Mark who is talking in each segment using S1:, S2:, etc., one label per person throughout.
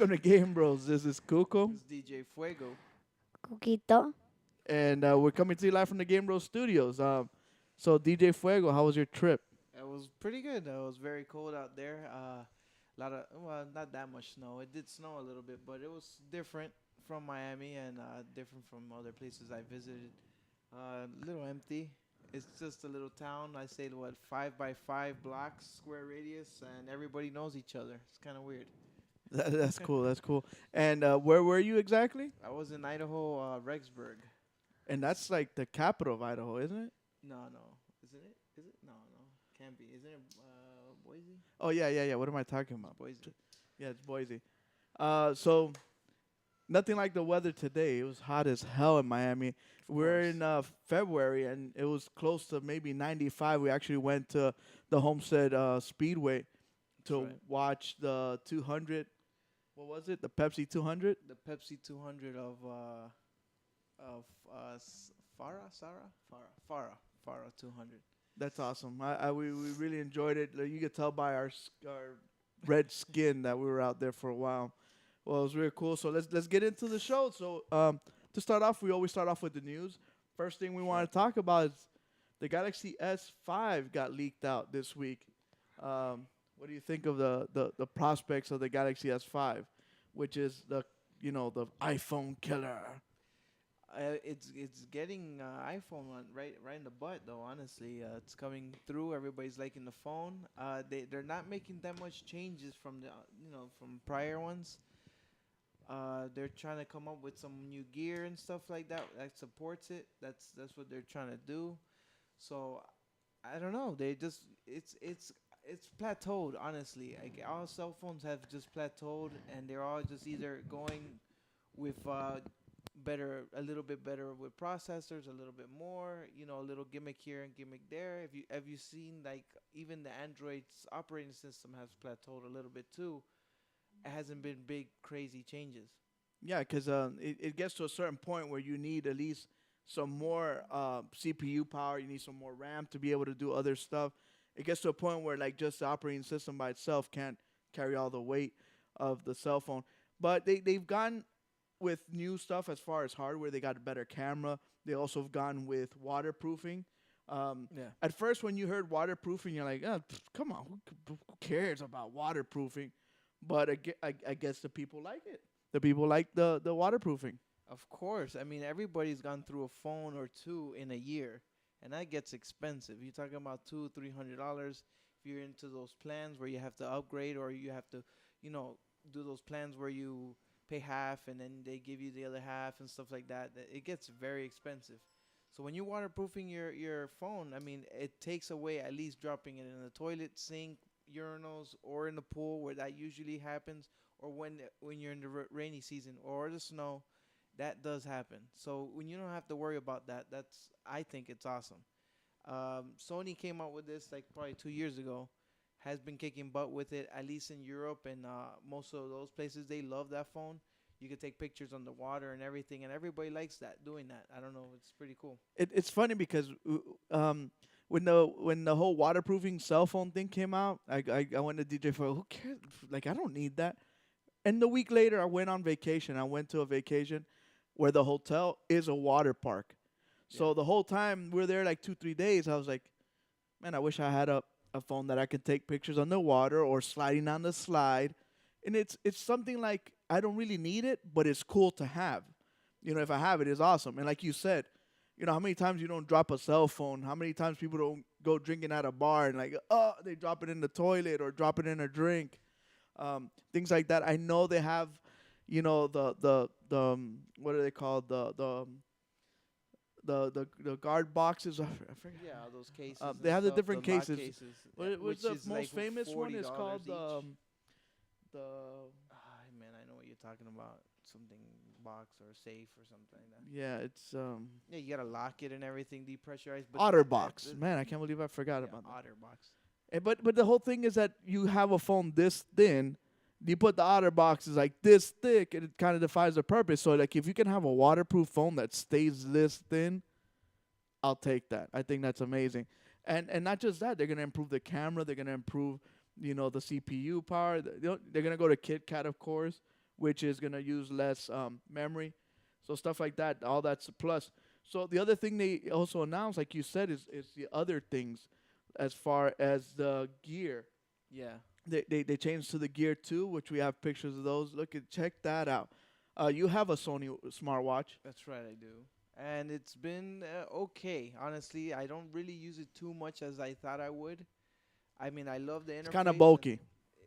S1: Welcome to Game Bros. This is Cuco,
S2: It's DJ Fuego.
S3: Coquito.
S1: and we're coming to you live from the Game Bros studios. So DJ Fuego, how was your trip?
S2: It was pretty good. It was very cold out there. A lot of not that much snow. It did snow a little bit, but it was different from Miami and different from other places I visited. Little empty. It's just a little town. I say what 5 by 5 blocks, square radius, and everybody knows each other. It's kind of weird.
S1: That's cool. That's cool. And where were you exactly?
S2: I was in Idaho, Rexburg.
S1: And that's like the capital of Idaho, isn't it?
S2: No, no, isn't it? Is it? No, no, can't be. Isn't it Boise?
S1: Oh yeah. What am I talking
S2: It's
S1: about?
S2: Boise.
S1: Yeah, it's Boise. So nothing like the weather today. It was hot as hell in Miami. We're
S2: course.
S1: in February, and it was close to maybe 95. We actually went to the Homestead Speedway
S2: That's
S1: to
S2: right.
S1: watch the 200. What was it? The Pepsi 200.
S2: The Pepsi 200 of Farah 200.
S1: That's awesome. We really enjoyed it. Like, you could tell by our red skin that we were out there for a while. Well, it was really cool. So let's get into the show. So to start off, we always start off with the news. First thing we want to talk about is the Galaxy S5 got leaked out this week. What do you think of the prospects of the Galaxy S5, which is the iPhone killer?
S2: It's getting iPhone right in the butt though. Honestly, it's coming through. Everybody's liking the phone. They're not making that much changes from the from prior ones. They're trying to come up with some new gear and stuff like that that supports it. That's what they're trying to do. So I don't know. They just it's plateaued. Honestly, like all cell phones have just plateaued, and they're all just either going with a little bit better with processors, a little bit more, a little gimmick here and gimmick there. If you have you seen like even the Android's operating system has plateaued a little bit too. It hasn't been big crazy changes.
S1: Yeah, because it gets to a certain point where you need at least some more CPU power. You need some more RAM to be able to do other stuff. It gets to a point where like just the operating system by itself can't carry all the weight of the cell phone. But they've gone with new stuff as far as hardware. They got a better camera. They also have gone with waterproofing.
S2: Yeah.
S1: At first, when you heard waterproofing, you're like, oh, come on, who cares about waterproofing? But I guess the people like it. The people like the waterproofing.
S2: Of course. I mean, everybody's gone through a phone or two in a year, and that gets expensive. You're talking about $200-300 if you're into those plans where you have to upgrade or you have to, do those plans where you pay half and then they give you the other half and stuff like that. It gets very expensive. So when you're waterproofing your phone, I mean, it takes away at least dropping it in the toilet, sink, urinals, or in the pool where that usually happens, or when you're in the rainy season or the snow, that does happen. So when you don't have to worry about that, I think it's awesome. Sony came out with this like probably 2 years ago, has been kicking butt with it, at least in Europe and most of those places. They love that phone. You could take pictures on the water and everything, and everybody likes that, doing that. I don't know. It's pretty cool.
S1: It's funny because when the whole waterproofing cell phone thing came out, I went to DJ for who cares? Like I don't need that. And the week later, I went on vacation. I went to a vacation where the hotel is a water park.
S2: Yeah.
S1: So the whole time we're there, like 2 3 days, I was like, man, I wish I had a phone that I could take pictures on the water or sliding down the slide. And it's something like I don't really need it, but it's cool to have. If I have it, it's awesome. And like you said, how many times you don't drop a cell phone? How many times people don't go drinking at a bar and like, oh, they drop it in the toilet or drop it in a drink, things like that. I know they have, the what are they called? The guard boxes. I forget.
S2: Yeah, all those cases.
S1: They
S2: and
S1: have the
S2: stuff,
S1: different
S2: the lock
S1: cases.
S2: cases,
S1: What's
S2: which
S1: the
S2: is
S1: most
S2: like
S1: famous one? Is
S2: $40
S1: called
S2: each.
S1: the
S2: Man, I know what you're talking about. Something box or safe or something like that.
S1: yeah. It's
S2: Yeah, you gotta lock it and everything, depressurized. But
S1: OtterBox. Man, I can't believe I forgot
S2: yeah,
S1: about that.
S2: Otter box.
S1: But the whole thing is that you have a phone this thin. You put the OtterBox is like this thick, and it kind of defies the purpose. So like, if you can have a waterproof phone that stays this thin, I'll take that. I think that's amazing. And not just that, they're gonna improve the camera. They're gonna improve, the CPU power. They're gonna go to KitKat, of course, which is gonna use less memory. So stuff like that, all that's a plus. So the other thing they also announced, like you said, is the other things, as far as the gear.
S2: Yeah,
S1: They changed to the Gear 2, which we have pictures of those. Look at check that out. You have a Sony smartwatch.
S2: that's right, I do. And it's been okay. Honestly, I don't really use it too much as I thought I would. I mean, I love the
S1: It's kind of
S2: interface. And
S1: bulky.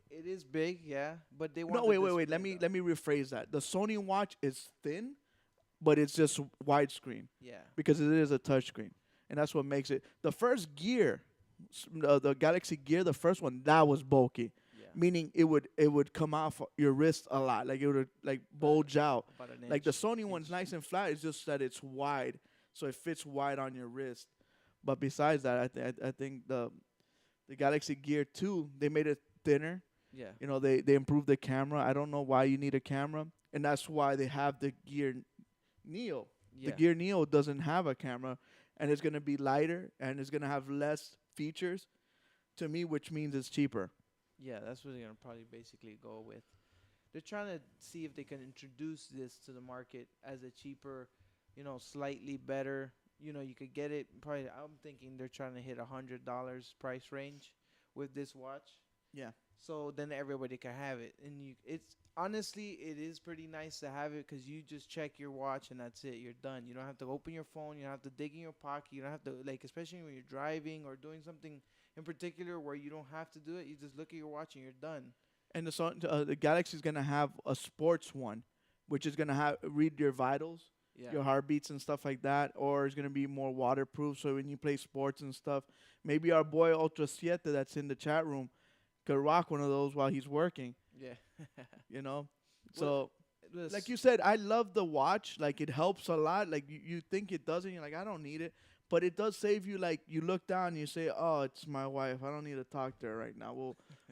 S2: it is big, yeah, but they
S1: No,
S2: want the
S1: wait.
S2: display
S1: Let me rephrase that. The Sony watch is thin, but it's just widescreen
S2: Yeah,
S1: because it is a touchscreen, and that's what makes it. The first Gear, the Galaxy Gear, the first one, that was bulky,
S2: yeah,
S1: meaning it would come off your wrist a lot, like it would like bulge out.
S2: about an
S1: Like the
S2: inch.
S1: Sony one's nice and flat. It's just that it's wide, so it fits wide on your wrist. But besides that, I think the Galaxy Gear 2, they made it thinner.
S2: Yeah,
S1: You know, they improved the camera. I don't know why you need a camera, and that's why they have the Gear Neo. The
S2: yeah,
S1: Gear Neo doesn't have a camera, and it's gonna be lighter and it's gonna have less features. To me, which means it's cheaper.
S2: yeah. That's what they're gonna probably basically go with. They're trying to see if they can introduce this to the market as a cheaper, slightly better. You could get it probably. I'm thinking they're trying to hit $100 price range with this watch.
S1: Yeah.
S2: So then everybody can have it, and it's honestly it is pretty nice to have it because you just check your watch and that's it. You're done. You don't have to open your phone. You don't have to dig in your pocket. You don't have to like, especially when you're driving or doing something in particular where you don't have to do it. You just look at your watch and you're done.
S1: And the Galaxy is gonna have a sports one, which is gonna have read your vitals,
S2: Yeah,
S1: your heartbeats and stuff like that, or it's gonna be more waterproof. So when you play sports and stuff, maybe our boy Ultra Siete that's in the chat room could rock one of those while he's working.
S2: yeah.
S1: You know,
S2: Well,
S1: so like you said, I love the watch. Like it helps a lot. Like you think it doesn't. You're like, I don't need it, but it does save you. Like you look down, and you say, oh, it's my wife. I don't need to talk to her right now.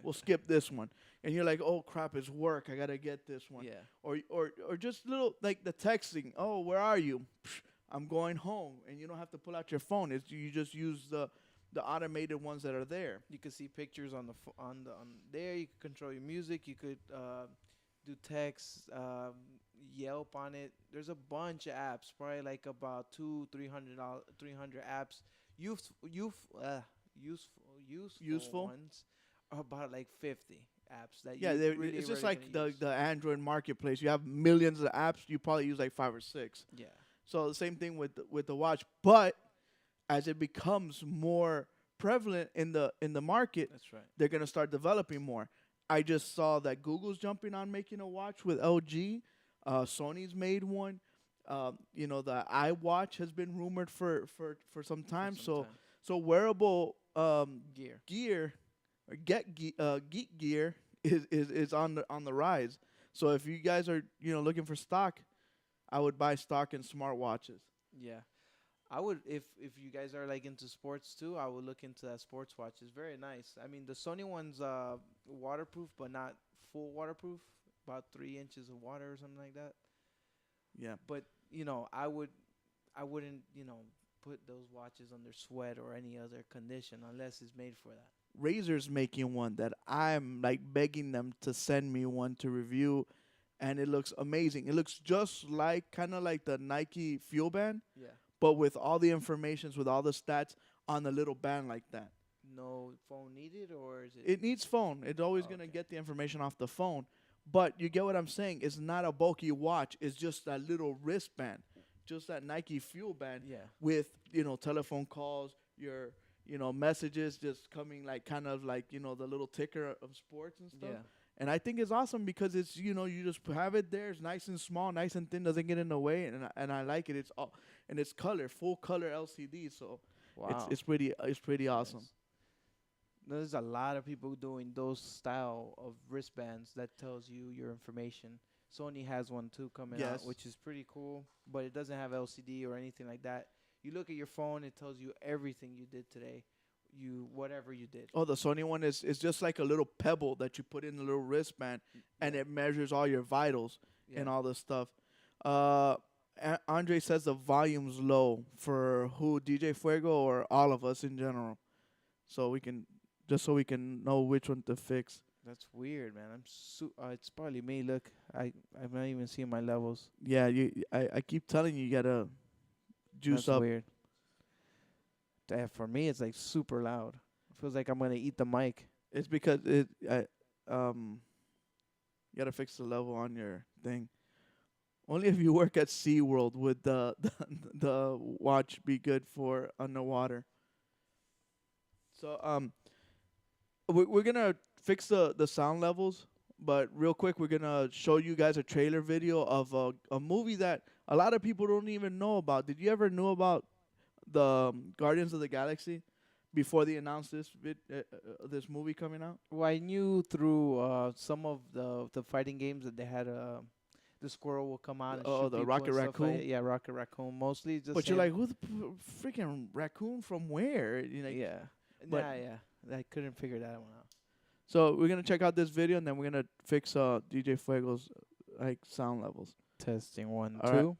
S1: We'll skip this one. And you're like, oh crap, it's work. I gotta get this one.
S2: yeah,
S1: Or just little like the texting. Oh, where are you? Psh, I'm going home, and you don't have to pull out your phone. It's you just use the automated ones that are there.
S2: you could see pictures on the on there. You could control your music. You could do text, Yelp on it. There's a bunch of apps, probably like about 300 apps. Useful
S1: Useful.
S2: ones are about like 50 apps that
S1: Yeah,
S2: you really
S1: it's just
S2: rarely
S1: like
S2: gonna
S1: the
S2: use.
S1: the Android marketplace. You have millions of apps. You probably use like 5 or 6.
S2: Yeah,
S1: So the same thing with the watch, but as it becomes more prevalent in the market,
S2: that's right.
S1: they're gonna start developing more. I just saw that Google's jumping on making a watch with LG. Sony's made one. The iWatch has been rumored for some time.
S2: some
S1: So
S2: time.
S1: so wearable
S2: Gear.
S1: gear or geek gear is on the rise. So if you guys are looking for stock, I would buy stock in smartwatches.
S2: Yeah. I would if you guys are like into sports too, I would look into that sports watch. It's very nice. I mean, the Sony one's waterproof, but not full waterproof. About 3 inches of water or something like that.
S1: Yeah.
S2: But I wouldn't put those watches under sweat or any other condition unless it's made for that.
S1: Razer's making one that I'm like begging them to send me one to review, and it looks amazing. It looks just like kind of like the Nike Fuel Band,
S2: Yeah.
S1: but with all the informations, with all the stats on a little band like that.
S2: No phone needed, or is it?
S1: It needs phone. It's always
S2: Oh,
S1: gonna
S2: okay.
S1: get the information off the phone, but you get what I'm saying. It's not a bulky watch. It's just that little wristband, just that Nike Fuel Band
S2: Yeah.
S1: with telephone calls, your messages just coming like kind of like the little ticker of sports and stuff.
S2: Yeah.
S1: And I think it's awesome because it's you just have it there. It's nice and small, nice and thin, doesn't get in the way, and I like it. It's all and it's color, full color LCD. So
S2: Wow.
S1: it's pretty awesome.
S2: Nice. There's a lot of people doing those style of wristbands that tells you your information. Sony has one too coming
S1: Yes.
S2: out, which is pretty cool, but it doesn't have LCD or anything like that. You look at your phone, it tells you everything you did today, whatever you did.
S1: Oh, the Sony one is just like a little pebble that you put in the little wristband, and
S2: Yeah.
S1: it measures all your vitals
S2: Yeah.
S1: and all this stuff. Andre says the volume's low for who, DJ Fuego or all of us in general, so we can know which one to fix.
S2: That's weird, man. It's probably me. Look, I'm not even seeing my levels.
S1: Yeah, I keep telling you, you gotta juice
S2: That's
S1: up.
S2: weird. For me, it's like super loud. It feels like I'm gonna eat the mic.
S1: It's because you gotta fix the level on your thing. Only if you work at SeaWorld would the watch be good for underwater. So we're gonna fix the sound levels, but real quick we're gonna show you guys a trailer video of a movie that a lot of people don't even know about. Did you ever know about the Guardians of the Galaxy before they announced this movie coming out?
S2: Well, I knew through some of the fighting games that they had the squirrel will come out and
S1: Oh,
S2: shoot
S1: the
S2: people
S1: Rocket
S2: and stuff
S1: Raccoon.
S2: like yeah, Rocket Raccoon. Mostly just.
S1: But you're
S2: him.
S1: like, who the freaking raccoon from where? You know.
S2: Yeah,
S1: but-
S2: yeah. I couldn't figure that one out.
S1: So we're gonna check out this video and then we're gonna fix DJ Fuego's like sound levels.
S2: Testing one,
S1: All right.
S2: two.